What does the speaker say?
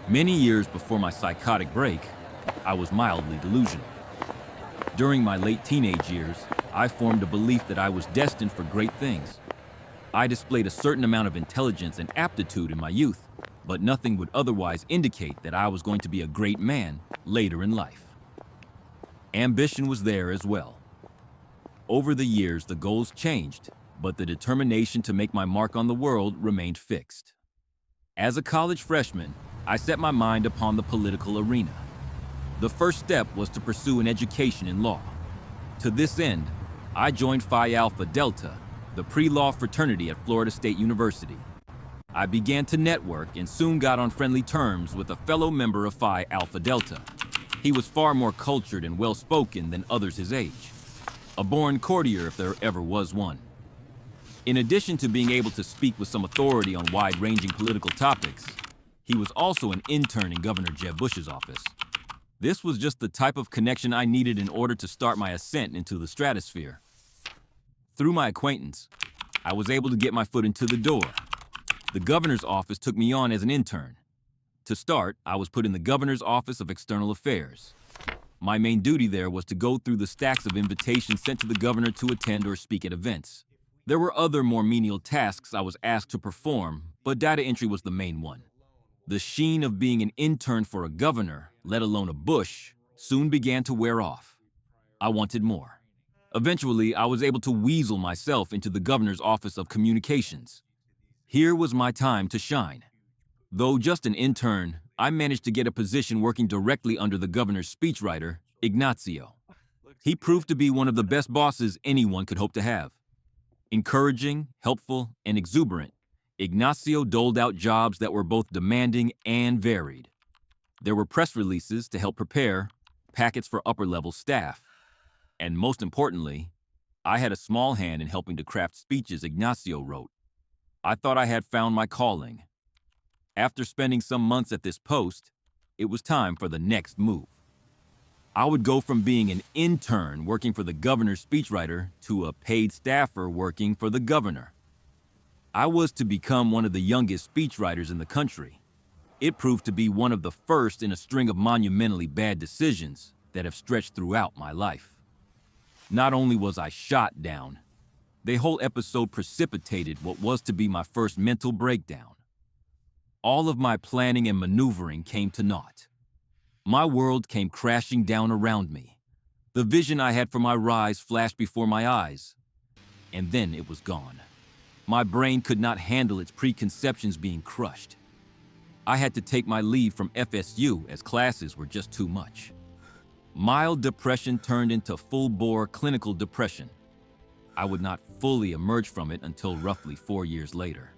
Many years before my psychotic break, I was mildly delusional. During my late teenage years, I formed a belief that I was destined for great things. I displayed a certain amount of intelligence and aptitude in my youth, but nothing would otherwise indicate that I was going to be a great man later in life. Ambition was there as well. Over the years, the goals changed, but the determination to make my mark on the world remained fixed. As a college freshman, I set my mind upon the political arena. The first step was to pursue an education in law. To this end, I joined Phi Alpha Delta, the pre-law fraternity at Florida State University. I began to network and soon got on friendly terms with a fellow member of Phi Alpha Delta. He was far more cultured and well-spoken than others his age. A born courtier if there ever was one. In addition to being able to speak with some authority on wide-ranging political topics, he was also an intern in Governor Jeb Bush's office. This was just the type of connection I needed in order to start my ascent into the stratosphere. Through my acquaintance, I was able to get my foot into the door. The governor's office took me on as an intern. To start, I was put in the governor's office of external affairs. My main duty there was to go through the stacks of invitations sent to the governor to attend or speak at events. There were other more menial tasks I was asked to perform, but data entry was the main one. The sheen of being an intern for a governor, let alone a Bush, soon began to wear off. I wanted more. Eventually, I was able to weasel myself into the governor's office of communications. Here was my time to shine. Though just an intern, I managed to get a position working directly under the governor's speechwriter, Ignacio. He proved to be one of the best bosses anyone could hope to have. Encouraging, helpful, and exuberant, Ignacio doled out jobs that were both demanding and varied. There were press releases to help prepare, packets for upper-level staff, and most importantly, I had a small hand in helping to craft speeches Ignacio wrote. I thought I had found my calling. After spending some months at this post, it was time for the next move. I would go from being an intern working for the governor's speechwriter to a paid staffer working for the governor. I was to become one of the youngest speechwriters in the country. It proved to be one of the first in a string of monumentally bad decisions that have stretched throughout my life. Not only was I shot down, the whole episode precipitated what was to be my first mental breakdown. All of my planning and maneuvering came to naught. My world came crashing down around me. The vision I had for my rise flashed before my eyes, and then it was gone. My brain could not handle its preconceptions being crushed. I had to take my leave from FSU as classes were just too much. Mild depression turned into full-bore clinical depression. I would not fully emerge from it until roughly 4 years later.